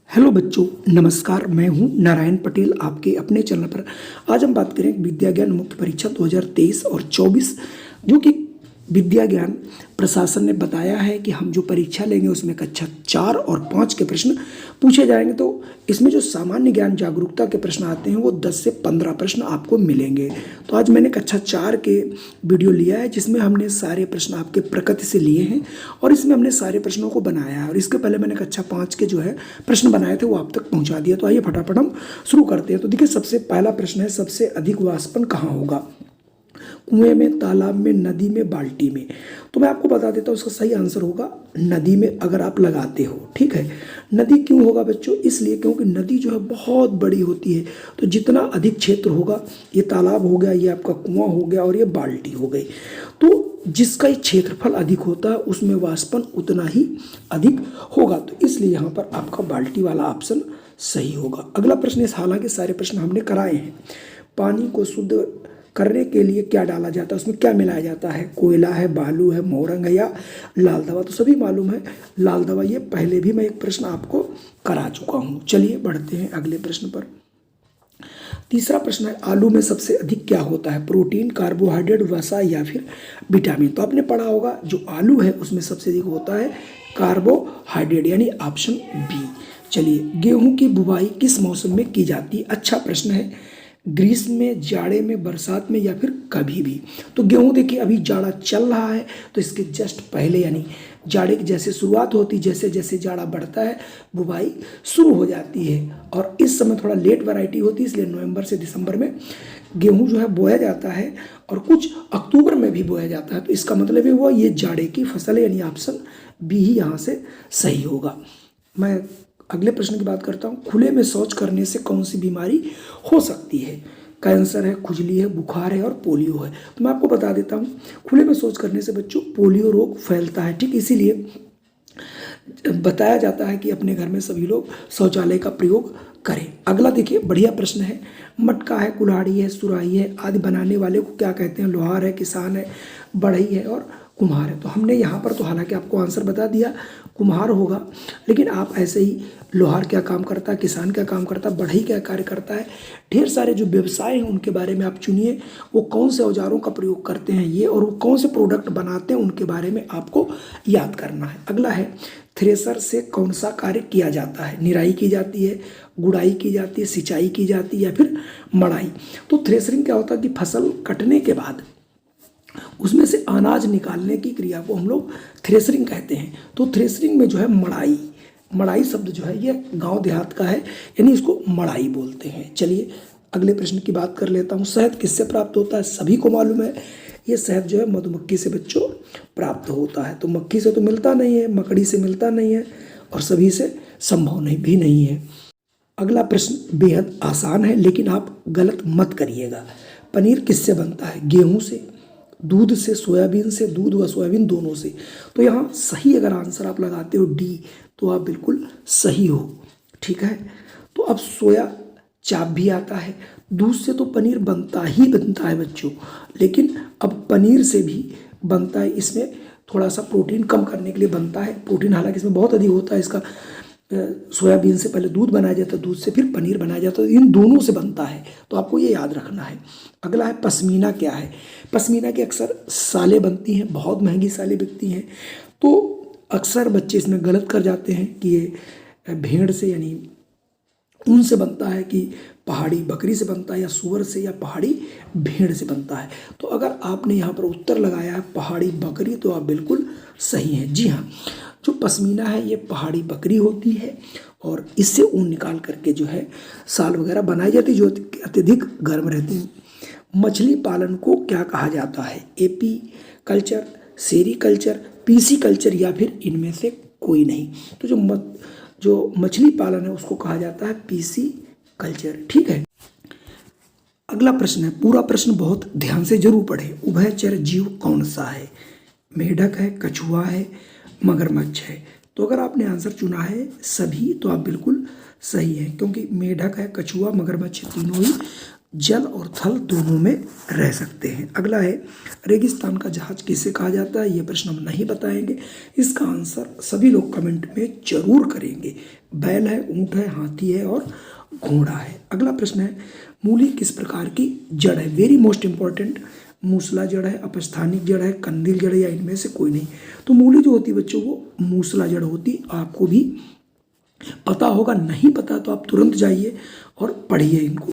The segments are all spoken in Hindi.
हेलो बच्चों, नमस्कार। मैं हूं नारायण पटेल, आपके अपने चैनल पर। आज हम बात करें विद्या ज्ञान मुख्य परीक्षा 2023 और 24, जो कि विद्या ज्ञान प्रशासन ने बताया है कि हम जो परीक्षा लेंगे उसमें कक्षा 4 और 5 के प्रश्न पूछे जाएंगे। तो इसमें जो सामान्य ज्ञान जागरूकता के प्रश्न आते हैं वो 10 से 15 प्रश्न आपको मिलेंगे। तो आज मैंने कक्षा 4 के वीडियो लिया है जिसमें हमने सारे प्रश्न आपके प्रकृति से लिए हैं और इसमें हमने सारे प्रश्नों को बनाया है। और इसके पहले मैंने कक्षा 5 के जो है प्रश्न बनाए थे वो आप तक पहुंचा दिया। तो आइए फटाफट हम शुरू करते हैं। तो देखिए, सबसे पहला प्रश्न है, सबसे अधिक वाष्पन कहाँ होगा? कुएं में, तालाब में, नदी में, बाल्टी में? तो मैं आपको बता देता हूँ, उसका सही आंसर होगा नदी में, अगर आप लगाते हो। ठीक है, नदी क्यों होगा बच्चों? इसलिए क्योंकि नदी जो है बहुत बड़ी होती है। तो जितना अधिक क्षेत्र होगा, ये तालाब हो गया, ये आपका कुआं हो गया और ये बाल्टी हो गई, तो जिसका ये क्षेत्रफल अधिक होता है उसमें वाष्पन उतना ही अधिक होगा। तो इसलिए यहाँ पर आपका बाल्टी वाला ऑप्शन सही होगा। अगला प्रश्न, इस हालांकि सारे प्रश्न हमने कराए हैं। पानी को शुद्ध करने के लिए क्या डाला जाता है, उसमें क्या मिलाया जाता है? कोयला है, बालू है, मोरंग है या लाल दवा? तो सभी मालूम है, लाल दवा। ये पहले भी मैं एक प्रश्न आपको करा चुका हूँ। चलिए बढ़ते हैं अगले प्रश्न पर। तीसरा प्रश्न है, आलू में सबसे अधिक क्या होता है? प्रोटीन, कार्बोहाइड्रेट, वसा या फिर विटामिन? तो आपने पढ़ा होगा, जो आलू है उसमें सबसे अधिक होता है कार्बोहाइड्रेट, यानी ऑप्शन बी। चलिए, गेहूं की बुवाई किस मौसम में की जाती है? अच्छा प्रश्न है। ग्रीष्म में, जाड़े में, बरसात में या फिर कभी भी? तो गेहूं देखिए, अभी जाड़ा चल रहा है तो इसके जस्ट पहले, यानी जाड़े की जैसे शुरुआत होती, जैसे जैसे जाड़ा बढ़ता है बुवाई शुरू हो जाती है। और इस समय थोड़ा लेट वैरायटी होती है, इसलिए नवंबर से दिसंबर में गेहूं जो है बोया जाता है और कुछ अक्टूबर में भी बोया जाता है। तो इसका मतलब ये हुआ, ये जाड़े की फसल है, यानी ऑप्शन बी ही यहाँ से सही होगा। मैं अगले प्रश्न की बात करता हूँ। खुले में शौच करने से कौन सी बीमारी हो सकती है? कैंसर है, खुजली है, बुखार है और पोलियो है। तो मैं आपको बता देता हूँ, खुले में शौच करने से बच्चों पोलियो रोग फैलता है। ठीक, इसीलिए बताया जाता है कि अपने घर में सभी लोग शौचालय का प्रयोग करें। अगला देखिए, बढ़िया प्रश्न है। मटका है, कुल्हाड़ी है, सुराही है आदि बनाने वाले को क्या कहते हैं? लोहार है, किसान है, बढ़ई है और कुम्हार है। तो हमने यहाँ पर तो हालांकि आपको आंसर बता दिया, कुम्हार होगा, लेकिन आप ऐसे ही लोहार क्या काम करता है, किसान क्या काम करता है, बढ़ई क्या कार्य करता है, ढेर सारे जो व्यवसाय हैं उनके बारे में आप चुनिए, वो कौन से औजारों का प्रयोग करते हैं ये, और वो कौन से प्रोडक्ट बनाते हैं उनके बारे में आपको याद करना है। अगला है, थ्रेसर से कौन सा कार्य किया जाता है? निराई की जाती है, गुड़ाई की जाती है, सिंचाई की जाती है या फिर मड़ाई? तो थ्रेसरिंग क्या होता है कि फसल कटने के बाद उसमें से अनाज निकालने की क्रिया को हम लोग थ्रेसरिंग कहते हैं। तो थ्रेसरिंग में जो है मड़ाई, मड़ाई शब्द जो है ये गांव देहात का है, यानी इसको मड़ाई बोलते हैं। चलिए अगले प्रश्न की बात कर लेता हूँ। शहद किससे प्राप्त होता है? सभी को मालूम है, ये शहद जो है मधुमक्खी से बच्चों प्राप्त होता है। तो मक्खी से तो मिलता नहीं है, मकड़ी से मिलता नहीं है और सभी से संभव नहीं है। अगला प्रश्न बेहद आसान है, लेकिन आप गलत मत करिएगा। पनीर किससे बनता है? गेहूं से, दूध से, सोयाबीन से, दूध व सोयाबीन दोनों से। तो यहाँ सही अगर आंसर आप लगाते हो डी, तो आप बिल्कुल सही हो। ठीक है, तो अब सोया चाप भी आता है। दूध से तो पनीर बनता ही बनता है बच्चों, लेकिन अब पनीर से भी बनता है, इसमें थोड़ा सा प्रोटीन कम करने के लिए बनता है। प्रोटीन हालांकि इसमें बहुत अधिक होता है। इसका सोयाबीन से पहले दूध बनाया जाता है, दूध से फिर पनीर बनाया जाता है, इन दोनों से बनता है, तो आपको ये याद रखना है। अगला है, पश्मीना क्या है? पश्मीना की अक्सर सालें बनती हैं, बहुत महंगी सालें बिकती हैं। तो अक्सर बच्चे इसमें गलत कर जाते हैं कि ये भेड़ से यानी ऊन से बनता है, कि पहाड़ी बकरी से बनता है, या सूअर से, या पहाड़ी भेड़ से बनता है। तो अगर आपने यहाँ पर उत्तर लगाया है पहाड़ी बकरी, तो आप बिल्कुल सही हैं। जी हाँ, जो पश्मीना है ये पहाड़ी बकरी होती है और इससे ऊन निकाल करके जो है साल वगैरह बनाई जाती है, जो अत्यधिक गर्म रहती है। मछली पालन को क्या कहा जाता है? एपी कल्चर, सेरी कल्चर, पीसी कल्चर या फिर इनमें से कोई नहीं? तो जो मछली पालन है उसको कहा जाता है पीसी कल्चर। ठीक है, अगला प्रश्न है, पूरा प्रश्न बहुत ध्यान से जरूर पढ़े। उभयचर जीव कौन सा है? मेढक है, कछुआ है, मगरमच्छ है? तो अगर आपने आंसर चुना है सभी, तो आप बिल्कुल सही हैं, क्योंकि मेढक है, कछुआ, मगरमच्छ तीनों ही जल और थल दोनों में रह सकते हैं। अगला है, रेगिस्तान का जहाज किसे कहा जाता है? ये प्रश्न हम नहीं बताएंगे, इसका आंसर सभी लोग कमेंट में जरूर करेंगे। बैल है, ऊंट है, हाथी है और घोड़ा है। अगला प्रश्न है, मूली किस प्रकार की जड़ है? वेरी मोस्ट इंपॉर्टेंट, मूसला जड़ है, अपस्थानिक जड़ है, कंदील जड़ है, या इनमें से कोई नहीं? तो मूली जो होती है बच्चों वो मूसला जड़ होती, आपको भी पता होगा, नहीं पता तो आप तुरंत जाइए और पढ़िए इनको।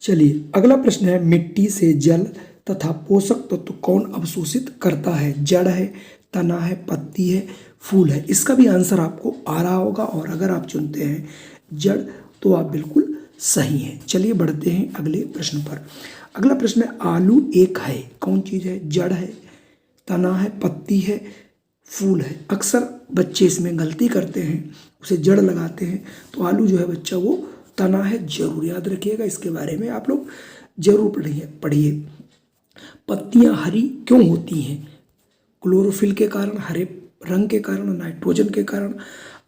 चलिए अगला प्रश्न है, मिट्टी से जल तथा पोषक तत्व कौन अवशोषित करता है? जड़ है, तना है, पत्ती है, फूल है? इसका भी आंसर आपको आ रहा होगा, और अगर आप चुनते हैं जड़ तो आप बिल्कुल सही हैं। चलिए बढ़ते हैं अगले प्रश्न पर। अगला प्रश्न है, आलू एक है, कौन चीज़ है? जड़ है, तना है, पत्ती है, फूल है? अक्सर बच्चे इसमें गलती करते हैं, उसे जड़ लगाते हैं। तो आलू जो है बच्चा वो तना है, जरूर याद रखिएगा, इसके बारे में आप लोग जरूर पढ़िए। पत्तियां हरी क्यों होती हैं? क्लोरोफिल के कारण, हरे रंग के कारण, नाइट्रोजन के कारण,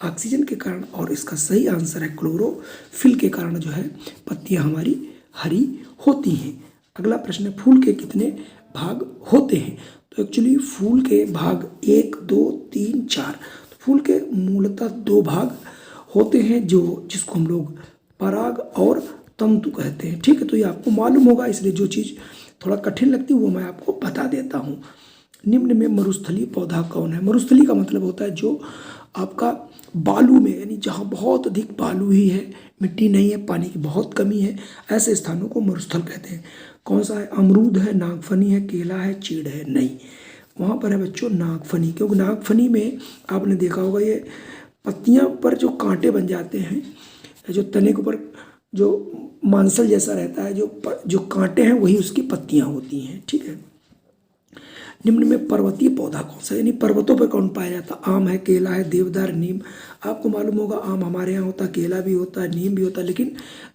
ऑक्सीजन के कारण, और इसका सही आंसर है क्लोरोफिल के कारण जो है पत्तियां हमारी हरी होती हैं। अगला प्रश्न है, फूल के कितने भाग होते हैं? तो एक्चुअली फूल के भाग 1, 2, 3, 4। तो फूल के मूलतः 2 भाग होते हैं, जिसको हम लोग पराग और तंतु कहते हैं। ठीक है, तो ये आपको मालूम होगा, इसलिए जो चीज़ थोड़ा कठिन लगती है वो मैं आपको बता देता हूँ। निम्न में मरुस्थलीय पौधा कौन है? मरुस्थली का मतलब होता है जो आपका बालू में, यानी जहाँ बहुत अधिक बालू ही है, मिट्टी नहीं है, पानी की बहुत कमी है, ऐसे स्थानों को मरुस्थल कहते हैं। कौन सा है? अमरूद है, नागफनी है, केला है, चीड़ है? नहीं, वहाँ पर है बच्चों नागफनी, क्योंकि नागफनी में आपने देखा होगा ये पत्तियाँ पर जो कांटे बन जाते हैं, जो तने के ऊपर जो मांसल जैसा रहता है, जो कांटे हैं वही उसकी पत्तियाँ होती हैं। ठीक है, निम्न में पर्वतीय पौधा कौन सा, यानी पर्वतों पर कौन पाया जाता? आम है, केला है, देवदार, नीम? आपको मालूम होगा आम हमारे यहाँ होता है, केला भी होता है, नीम भी होता है, लेकिन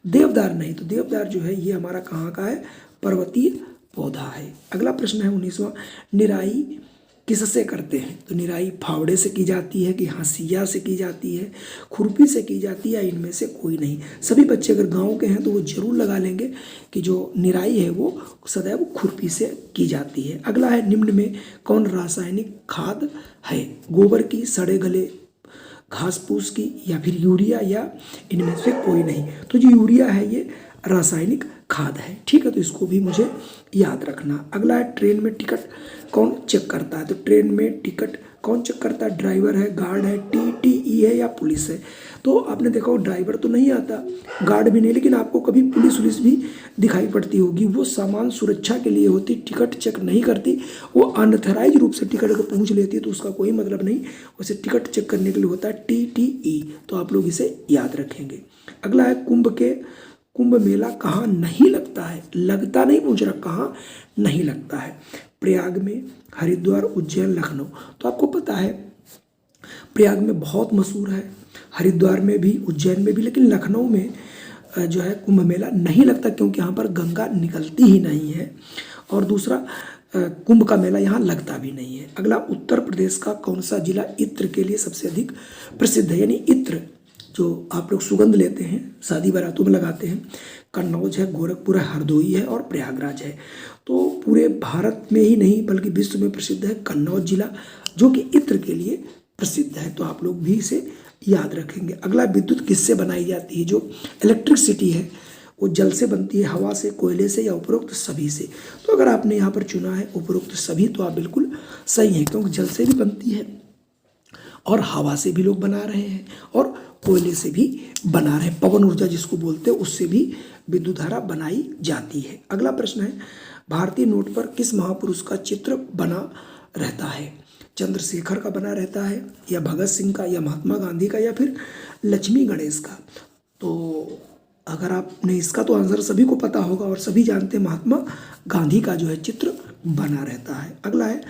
देवदार नहीं। तो देवदार जो है ये हमारा कहाँ का है? पर्वतीय पौधा है। अगला प्रश्न है 19वां, निराई किससे करते हैं? तो निराई फावड़े से की जाती है कि हंसिया से की जाती है, खुरपी से की जाती है, या इनमें से कोई नहीं? सभी बच्चे अगर गांव के हैं तो वो जरूर लगा लेंगे कि जो निराई है वो सदैव खुरपी से की जाती है। अगला है, निम्न में कौन रासायनिक खाद है? गोबर की, सड़े गले घास फूस की, या फिर यूरिया, या इनमें से कोई नहीं? तो जो यूरिया है ये रासायनिक खाद है। ठीक है, तो इसको भी मुझे याद रखना। अगला है, ट्रेन में टिकट कौन चेक करता है? तो ट्रेन में टिकट कौन चेक करता है? ड्राइवर है, गार्ड है, टीटीई है, या पुलिस है? तो आपने देखा हो ड्राइवर तो नहीं आता, गार्ड भी नहीं, लेकिन आपको कभी पुलिस भी दिखाई पड़ती होगी। वो सामान सुरक्षा के लिए होती, टिकट चेक नहीं करती, वो अनऑथराइज रूप से टिकट को पूछ लेती है, तो उसका कोई मतलब नहीं। वैसे टिकट चेक करने के लिए होता है टीटीई, तो आप लोग इसे याद रखेंगे। अगला है, कुंभ मेला कहाँ नहीं लगता है? लगता नहीं पूछ रहा, कहाँ नहीं लगता है? प्रयाग में, हरिद्वार, उज्जैन, लखनऊ? तो आपको पता है प्रयाग में बहुत मशहूर है, हरिद्वार में भी, उज्जैन में भी, लेकिन लखनऊ में जो है कुंभ मेला नहीं लगता, क्योंकि यहाँ पर गंगा निकलती ही नहीं है, और दूसरा कुंभ का मेला यहाँ लगता भी नहीं है। अगला, उत्तर प्रदेश का कौन सा जिला इत्र के लिए सबसे अधिक प्रसिद्ध है? यानी इत्र जो आप लोग सुगंध लेते हैं, शादी बारातों में लगाते हैं, कन्नौज है, गोरखपुर है, हरदोई है और प्रयागराज है। तो पूरे भारत में ही नहीं बल्कि विश्व में प्रसिद्ध है कन्नौज जिला, जो कि इत्र के लिए प्रसिद्ध है। तो आप लोग भी इसे याद रखेंगे। अगला, विद्युत किससे बनाई जाती है? जो इलेक्ट्रिसिटी है वो जल से बनती है, हवा से, कोयले से, या उपरोक्त सभी से? तो अगर आपने यहाँ पर चुना है उपरोक्त सभी, तो आप बिल्कुल सही हैं, क्योंकि जल से भी बनती है और हवा से भी लोग बना रहे हैं और कोयले से भी बना रहे हैं, पवन ऊर्जा जिसको बोलते हैं, उससे भी विद्युत धारा बनाई जाती है। अगला प्रश्न है, भारतीय नोट पर किस महापुरुष का चित्र बना रहता है? चंद्रशेखर का बना रहता है, या भगत सिंह का, या महात्मा गांधी का, या फिर लक्ष्मी गणेश का? तो अगर आपने इसका तो आंसर सभी को पता होगा और सभी जानते हैं, महात्मा गांधी का जो है चित्र बना रहता है। अगला है,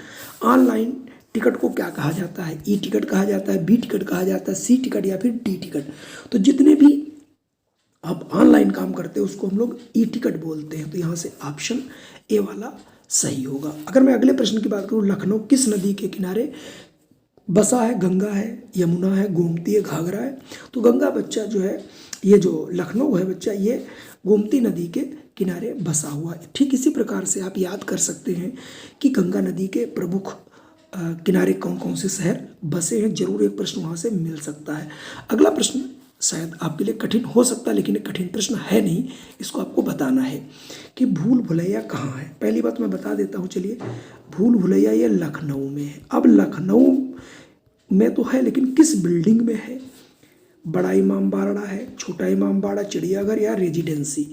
ऑनलाइन टिकट को क्या कहा जाता है? ई टिकट कहा जाता है, बी टिकट कहा जाता है, सी टिकट, या फिर डी टिकट? तो जितने भी आप ऑनलाइन काम करते हैं उसको हम लोग ई टिकट बोलते हैं। तो यहाँ से ऑप्शन ए वाला सही होगा। अगर मैं अगले प्रश्न की बात करूँ, लखनऊ किस नदी के किनारे बसा है, गंगा है, यमुना है, गोमती है, घाघरा है। तो गंगा बच्चा जो है, ये जो लखनऊ है बच्चा, ये गोमती नदी के किनारे बसा हुआ है। ठीक इसी प्रकार से आप याद कर सकते हैं कि गंगा नदी के प्रमुख किनारे कौन कौन से शहर बसे हैं। जरूर एक प्रश्न वहाँ से मिल सकता है। अगला प्रश्न शायद आपके लिए कठिन हो सकता है, लेकिन एक कठिन प्रश्न है नहीं, इसको आपको बताना है कि भूल भुलैया कहाँ है। पहली बात मैं बता देता हूँ, चलिए। भूल भुलैया ये लखनऊ में है। अब लखनऊ में तो है, लेकिन किस बिल्डिंग में है? बड़ा इमाम बाड़ा है, छोटा इमाम बाड़ा, चिड़ियाघर या रेजिडेंसी?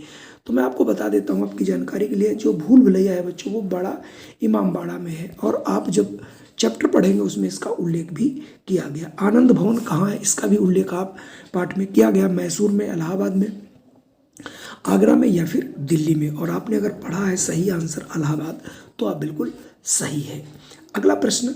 तो मैं आपको बता देता हूँ आपकी जानकारी के लिए, जो भूल भुलैया है बच्चों वो बड़ा इमाम बाड़ा में है। और आप जब चैप्टर पढ़ेंगे उसमें इसका उल्लेख भी किया गया। आनंद भवन कहाँ है, इसका भी उल्लेख आप पाठ में किया गया। मैसूर में, इलाहाबाद में, आगरा में या फिर दिल्ली में। और आपने अगर पढ़ा है सही आंसर इलाहाबाद, तो आप बिल्कुल सही है। अगला प्रश्न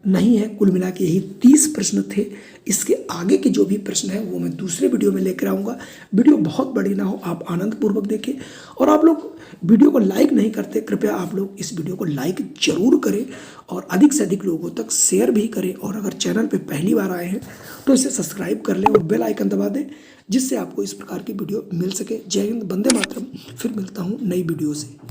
नहीं है, कुल मिला के यही 30 प्रश्न थे। इसके आगे के जो भी प्रश्न है वो मैं दूसरे वीडियो में लेकर आऊँगा। वीडियो बहुत बड़ी ना हो, आप आनंदपूर्वक देखें। और आप लोग वीडियो को लाइक नहीं करते, कृपया आप लोग इस वीडियो को लाइक जरूर करें और अधिक से अधिक लोगों तक शेयर भी करें। और अगर चैनल पे पहली बार आए हैं तो इसे सब्सक्राइब कर लें और बेल आइकन दबा दें, जिससे आपको इस प्रकार की वीडियो मिल सके। जय हिंद, वंदे मातरम। फिर मिलता हूँ नई वीडियो से।